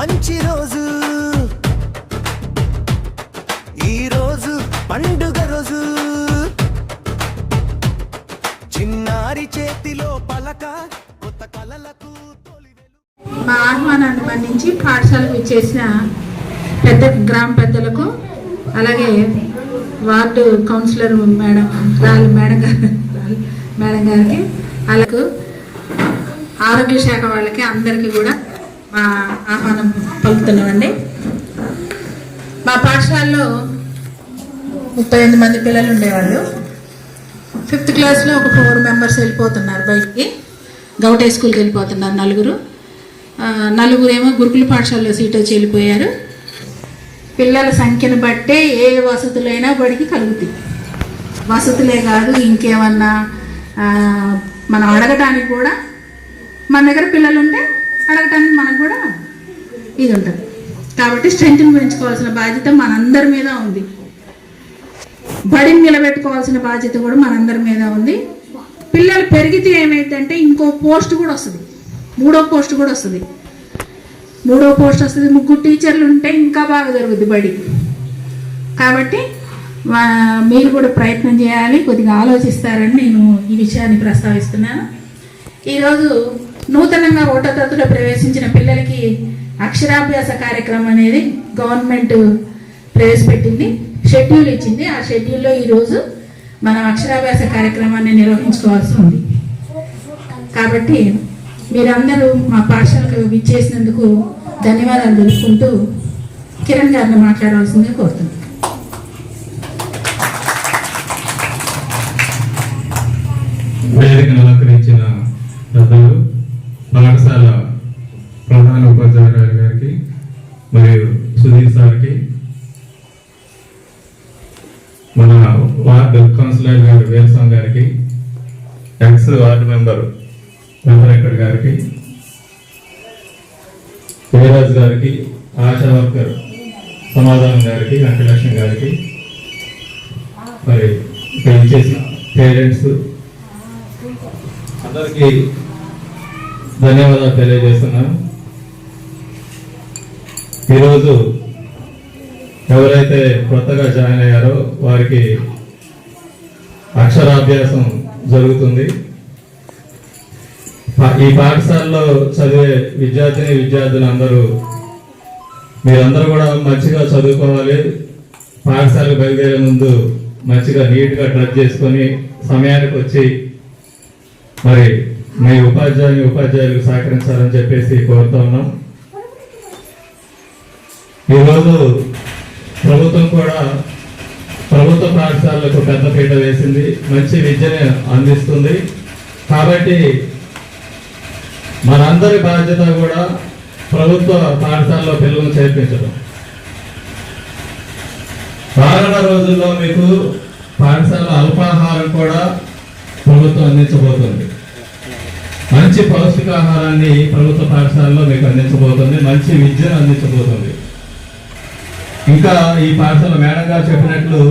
మంచి రోజు, ఈ రోజు పండుగ రోజు, చిన్నారి చేతిలో పలక కొత్త కలలకు. మా ఆహ్వానాన్ని మన్నించి పాఠశాలకు ఇచ్చేసిన గ్రామ పెద్దలకు, అలాగే వార్డు కౌన్సిలర్ మేడం గారికి, అలాగే ఆరోగ్య శాఖ వాళ్ళకి అందరికీ కూడా మా ఆహ్వానం పలుకుతున్నామండి. మా పాఠశాలలో 38 మంది పిల్లలు ఉండేవాళ్ళు. 5th క్లాస్లో ఒక 4 మెంబర్స్ వెళ్ళిపోతున్నారు బయటికి, గౌటే స్కూల్కి వెళ్ళిపోతున్నారు. నలుగురు ఏమో గురుకుల పాఠశాలలో సీట్ వచ్చి వెళ్ళిపోయారు. పిల్లల సంఖ్యను బట్టే ఏ వసతులైనా బడికి కలుగుతాయి. వసతులే కాదు, ఇంకేమన్నా మనం అడగటానికి కూడా మన దగ్గర పిల్లలు ఉంటే అడగటానికి మనకు కూడా ఇది ఉంటుంది. కాబట్టి స్ట్రెంత్ని పెంచుకోవాల్సిన బాధ్యత మనందరి మీద ఉంది. బడిని నిలబెట్టుకోవాల్సిన బాధ్యత కూడా మనందరి మీద ఉంది. పిల్లలు పెరిగితే ఏమైందంటే ఇంకో పోస్ట్ కూడా వస్తుంది, 3వ పోస్ట్ కూడా వస్తుంది. 3వ పోస్ట్ వస్తుంది. 3 టీచర్లు ఉంటే ఇంకా బాగా జరుగుద్ది బడి. కాబట్టి మీరు కూడా ప్రయత్నం చేయాలి, కొద్దిగా ఆలోచిస్తారని నేను ఈ విషయాన్ని ప్రస్తావిస్తున్నాను. ఈరోజు నూతనంగా 1వ తరగతిలో ప్రవేశించిన పిల్లలకి అక్షరాభ్యాస కార్యక్రమం అనేది గవర్నమెంట్ ప్రవేశపెట్టింది, షెడ్యూల్ ఇచ్చింది. ఆ షెడ్యూల్లో ఈరోజు మనం అక్షరాభ్యాస కార్యక్రమాన్ని నిర్వహించుకోవాల్సి ఉంది. కాబట్టి మీరందరూ మా పాఠశాలకు విచ్చేసినందుకు ధన్యవాదాలు తెలుపుకుంటూ కిరణ్ గారిని మాట్లాడవలసిందిగా కోరుతున్నాను. వేదికను అలంకరించిన పెద్దలు, పాఠశాల ప్రధాన ఉపాధ్యాయురాలు గారికి మరియు సుధీర్ సార్కి, మన వార్డు కౌన్సిలర్ గారు వేల్సాం గారికి, ఎక్స్ వార్డు మెంబర్ వెంకటరెడ్డి గారికి, వీరాజ్ గారికి, ఆశా వర్కర్ సమాధానం గారికి, వెంకటలక్ష్మి గారికి, మరి ఇక్కడ ఇచ్చేసి పేరెంట్స్ అందరికీ ధన్యవాదాలు తెలియజేస్తున్నాను. ఈరోజు ఎవరైతే కొత్తగా జాయిన్ అయ్యారో వారికి అక్షరాభ్యాసం జరుగుతుంది. ఈ పాఠశాలలో చదివే విద్యార్థులు మీరందరూ కూడా మంచిగా చదువుకోవాలి. పాఠశాలకు బయలుదేరే ముందు మంచిగా నీట్గా డ్రెస్ చేసుకొని సమయానికి వచ్చి మరి మీ ఉపాధ్యాయులకు సహకరించాలని చెప్పేసి కోరుతా ఉన్నాం. ఈరోజు ప్రభుత్వం కూడా ప్రభుత్వ పాఠశాలకు పెద్దపీట వేసింది, మంచి విద్యను అందిస్తుంది. కాబట్టి మనందరి బాధ్యత కూడా ప్రభుత్వ పాఠశాలలో పిల్లలను చేర్పించడం. రానున్న రోజుల్లో మీకు పాఠశాల అల్పాహారం కూడా ప్రభుత్వం అందించబోతుంది. మంచి పౌష్టికాహారాన్ని ప్రభుత్వ పాఠశాలలో మీకు అందించబోతుంది, మంచి విద్యను అందించబోతుంది. ఇంకా ఈ పాఠశాల మేడం గారు చెప్పినట్లు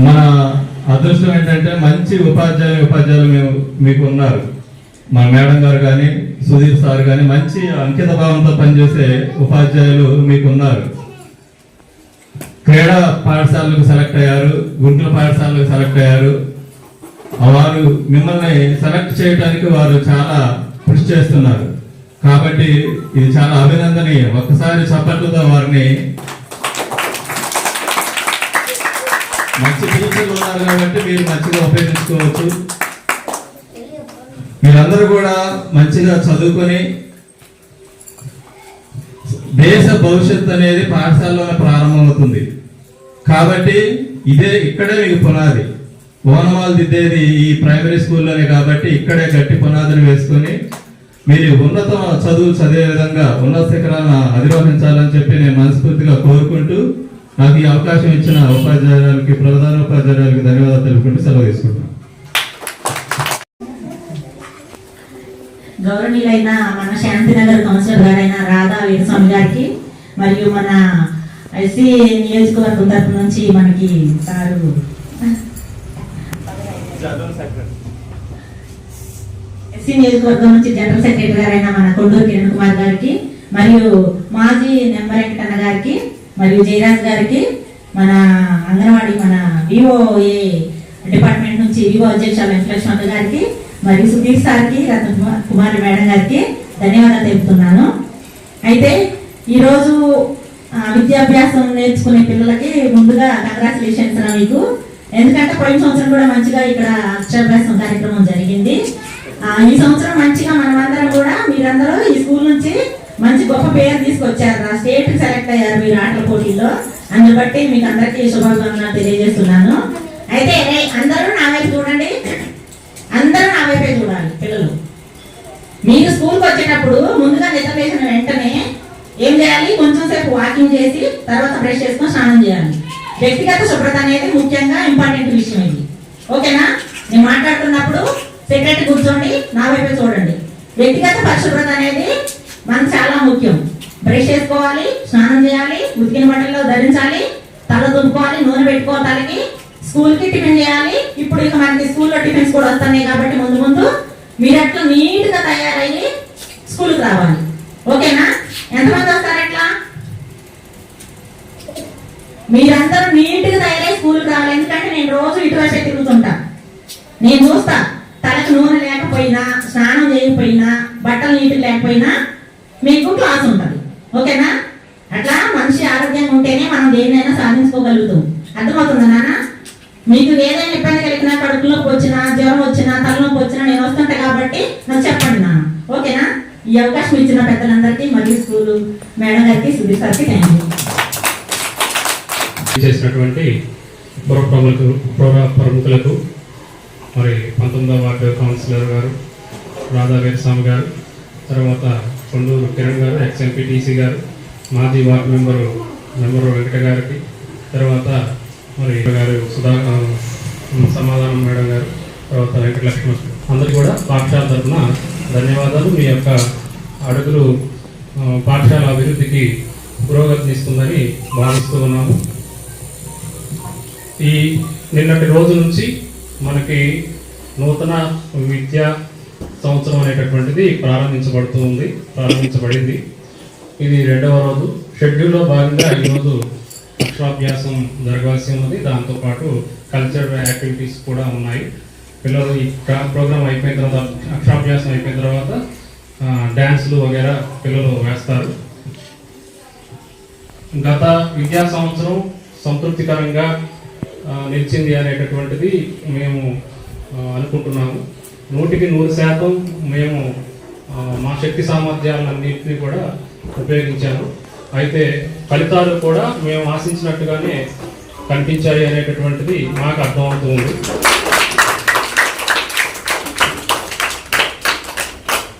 మన అదృష్టం ఏంటంటే మంచి ఉపాధ్యాయులు మీకు ఉన్నారు. మా మేడం గారు కానీ సుధీర్ సార్ కానీ మంచి అంకిత భావంతో పనిచేసే ఉపాధ్యాయులు మీకు ఉన్నారు. క్రీడా పాఠశాలకు సెలెక్ట్ అయ్యారు, గురుకుల పాఠశాలకు సెలెక్ట్ అయ్యారు. వారు మిమ్మల్ని సెలెక్ట్ చేయడానికి వారు చాలా కృషి చేస్తున్నారు. కాబట్టి ఇది చాలా అభినందనీయం. ఒక్కసారి చప్పట్లతో వారిని, మంచి టీచర్లు ఉన్నారు కాబట్టి మీరు మంచిగా ఉపయోగించుకోవచ్చు. మీరందరూ కూడా మంచిగా చదువుకొని దేశ భవిష్యత్తు అనేది పాఠశాలలో ప్రారంభమవుతుంది. కాబట్టి ఇక్కడే మీకు పునాది. ఓనమాలు దిద్దేది ఈ ప్రైమరీ స్కూల్లోనే కాబట్టి ఇక్కడే గట్టి పునాదులు వేసుకొని మీరు ఉన్నత చదువు చదివే విధంగా ఉన్నత శిఖరాలను అధిరోహించాలని చెప్పి నేను మనస్ఫూర్తిగా కోరుకుంటూ నాకు ఈ అవకాశం ఇచ్చిన ఉపాధ్యాయులకి, ప్రధాన ఉపాధ్యాయులకి ధన్యవాదాలు తెలుపుకుంటూ సెలవు తీసుకుంటాను. గౌరవనీయులైన మన శాంతినగర్ కౌన్సిలర్ గారైన రాధా వీరస్వామి గారికి మరియు మన ఎస్సీ నియోజకవర్గం తరఫు నుంచి మనకి సారు ఎస్సీ నియోజకవర్గం నుంచి జనరల్ సెక్రటరీ గారైన మన కొండూరు కిరణ్ కుమార్ గారికి మరియు మాజీ నెంబర్ వెంకటన్న గారికి మరియు జయరాజ్ గారికి, మన అంగన్వాడీ మన వివోఏ డిపార్ట్మెంట్ నుంచి వివో అధ్యక్షులు వెంకటలక్ష్మణ గారికి మరియు సుధీర్ సార్కి, రత్న కుమారి మేడం గారికి ధన్యవాదాలు తెలుపుతున్నాను. అయితే ఈరోజు విద్యాభ్యాసం నేర్చుకునే పిల్లలకి ముందుగా కంగ్రాచులేషన్స్ మీకు. ఎందుకంటే పోయిన సంవత్సరం కూడా మంచిగా ఇక్కడ అక్షరాభ్యాసం కార్యక్రమం జరిగింది. ఈ సంవత్సరం మంచిగా మనమందరం కూడా మీరందరూ ఈ స్కూల్ నుంచి మంచి గొప్ప పేరు తీసుకొచ్చారు, స్టేట్ సెలెక్ట్ అయ్యారు మీరు ఆటల పోటీల్లో. అందుని బట్టి మీకు అందరికీ శుభాకాంక్షలు తెలియజేస్తున్నాను. అయితే అందరూ నా వైపు చూడండి, అందరూ నా వైపే చూడాలి. పిల్లలు మీరు స్కూల్కి వచ్చేటప్పుడు ముందుగా నిద్ర లేచిన వెంటనే ఏం చేయాలి, కొంచెం సేపు వాకింగ్ చేసి తర్వాత బ్రష్ చేసుకొని స్నానం చేయాలి. వ్యక్తిగత శుభ్రత అనేది ముఖ్యంగా ఇంపార్టెంట్ విషయం ఇది. ఓకేనా? నేను మాట్లాడుతున్నప్పుడు సెక్రటరీ కూర్చోండి, నా వైపే చూడండి. వ్యక్తిగత పరిశుభ్రత అనేది మనకు చాలా ముఖ్యం. బ్రష్ చేసుకోవాలి, స్నానం చేయాలి, ఉతికిన బట్టల్లో ధరించాలి, తల దుంపుకోవాలి, నూనె పెట్టుకోవాలి తలకి, స్కూల్కి టిఫిన్ చేయాలి. ఇప్పుడు ఇక మనకి స్కూల్లో టిఫిన్స్ కూడా వస్తున్నాయి కాబట్టి ముందు ముందు మీరు అట్లా నీట్గా తయారయ్యి స్కూల్కి రావాలి. ఓకేనా? ఎంతమంది వస్తారు అట్లా? మీరందరూ నీట్గా తయారై స్కూల్కి రావాలి. ఎందుకంటే నేను రోజు ఇటువైపే తిరుగుతుంటా, నేను చూస్తా. తలకు నూనె లేకపోయినా, స్నానం చేయకపోయినా, బట్టలు నీట్గా లేకపోయినా మీకు క్లాస్ ఉంటుంది. ఓకేనా? అట్లా మనిషి ఆరోగ్యంగా ఉంటేనే మనం దేన్నైనా సాధించుకోగలుగుతాం. అర్థమవుతుందా నాన్న? మీకు ఏదైనా ఇబ్బంది కలిగినా, కడుపు నొప్పి వచ్చినా, జ్వరం వచ్చినా, తలనొప్పి వచ్చినా నేను వస్తుంటా కాబట్టి నాకు చెప్పండి నాన్న. ఓకేనా? ఈ అవకాశం ఇచ్చిన పెద్దలందరికీ మరియు స్కూల్ మేడం గారికి, సుధీర్ సార్కి థ్యాంక్ యూ. చేసినటువంటి ప్రముఖులకు మరి 19వ వార్డు కౌన్సిలర్ గారు రాధా వీరస్వామి గారు, తర్వాత కొండూరు కిరణ్ గారు, ఎక్స్ఎంపీటీసీ గారు, మాజీ వార్డు మెంబరు వెంకట గారికి, తర్వాత మరి గారు సమాధానం మేడం గారు, తర్వాత వెంకటలక్ష్మి, అందరికీ కూడా పాఠశాల తరఫున ధన్యవాదాలు. మీ యొక్క అడుగులు పాఠశాల అభివృద్ధికి పురోగతినిస్తుందని భావిస్తూ ఉన్నాము. ఈ నిన్నటి రోజు నుంచి మనకి నూతన విద్యా సంవత్సరం అనేటటువంటిది ప్రారంభించబడింది. ఇది 2వ రోజు. షెడ్యూల్లో భాగంగా ఈరోజు అక్షరాభ్యాసం జరగాల్సి ఉన్నది. దాంతోపాటు కల్చరల్ యాక్టివిటీస్ కూడా ఉన్నాయి. పిల్లలు ఈ ప్రోగ్రామ్ అయిపోయిన తర్వాత, అక్షరాభ్యాసం అయిపోయిన తర్వాత డ్యాన్స్లు వగేరా పిల్లలు వేస్తారు. గత విద్యా సంవత్సరం సంతృప్తికరంగా నిలిచింది అనేటటువంటిది మేము అనుకుంటున్నాము. 100% మేము మా శక్తి సామర్థ్యాలన్నింటినీ కూడా ఉపయోగించాము. అయితే ఫలితాలు కూడా మేము ఆశించినట్టుగానే కనిపించాయి అనేటటువంటిది మాకు అర్థమవుతుంది.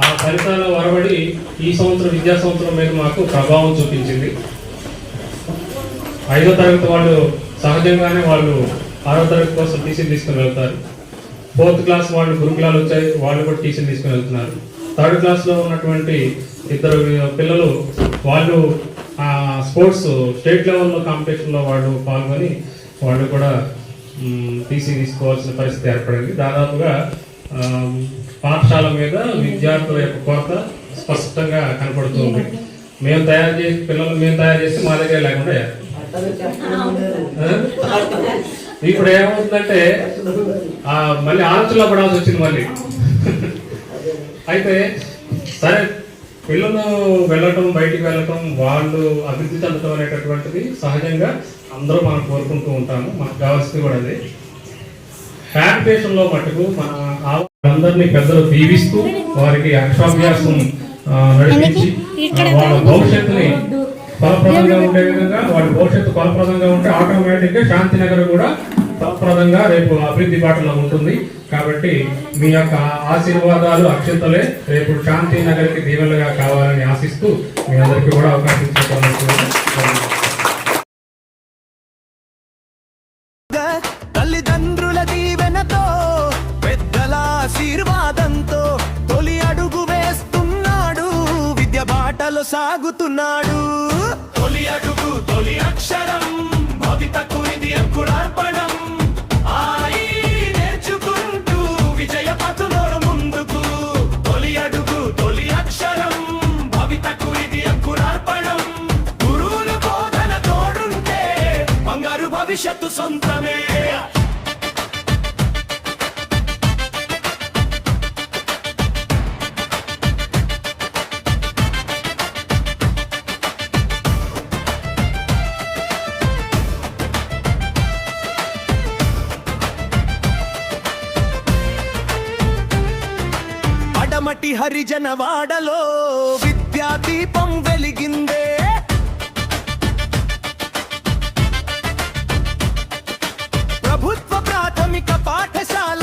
ఆ ఫలితాల వరబడి ఈ సంవత్సరం విద్యా సంవత్సరం మీద మాకు ప్రభావం చూపించింది. 5వ తరగతి వాళ్ళు సహజంగానే వాళ్ళు 6వ తరగతి కోసం టీసీ తీసుకుని వెళ్తారు. 4th క్లాస్ వాళ్ళు గురుకులాలు వచ్చాయి, వాళ్ళు కూడా టీసీలు తీసుకుని వెళ్తున్నారు. 3rd క్లాస్లో ఉన్నటువంటి 2 పిల్లలు వాళ్ళు స్పోర్ట్స్ స్టేట్ లెవెల్లో కాంపిటీషన్లో వాళ్ళు పాల్గొని వాళ్ళు కూడా టీసీ తీసుకోవాల్సిన పరిస్థితి ఏర్పడింది. దాదాపుగా పాఠశాల మీద విద్యార్థుల యొక్క కొరత స్పష్టంగా కనపడుతుంది. మేము తయారు చేసి మా దగ్గర లేకుండా ఇప్పుడు ఏమవుతుందంటే మళ్ళీ ఆలోచనలో పడాల్సి వచ్చింది మళ్ళీ. అయితే సరే, పిల్లలు వెళ్ళటం, బయటికి వెళ్ళటం, వాళ్ళు అభివృద్ధి చెందటం అనేటటువంటిది సహజంగా అందరూ మనం కోరుకుంటూ ఉంటాము. మనకు కావాల్సింది కూడా అదే. హ్యాబిటేషన్లో మటుకు మన అందరినీ పెద్దలు దీవిస్తూ వారికి అక్షరాభ్యాసం నడిపించి వాళ్ళ భవిష్యత్తుని ఫలప్రదంగా ఉండే విధంగా, వాడి భవిష్యత్తు ఫలప్రదంగా ఉంటే ఆటోమేటిక్గా శాంతినగర్ కూడా ఫలప్రదంగా రేపు అభివృద్ధి బాటలో ఉంటుంది. కాబట్టి మీ యొక్క ఆశీర్వాదాలు, అక్షంతలే రేపు శాంతినగర్కి దీవెనలుగా కావాలని ఆశిస్తూ మీ అందరికీ కూడా అవకాశం ఇచ్చేటువంటి తల్లిదండ్రుల దీవెనతో, పెద్దల ఆశీర్వాదంతో తొలి అడుగు వేస్తున్నాడు, విద్య బాటలో సాగుతున్నాడు. తొలి అడుగు, తొలి అక్షరం, భవితకు ఇది అంకురార్పణం. నేర్చుకుంటూ విజయ పథంలో ముందుకు. తొలి అడుగు, తొలి అక్షరం, భవితకు ఇది భవిష్యత్తు సొంతమే. పడమటి హరిజన వాడలో విద్యా దీపం వెలిగిందే. ప్రభుత్వ ప్రాథమిక పాఠశాల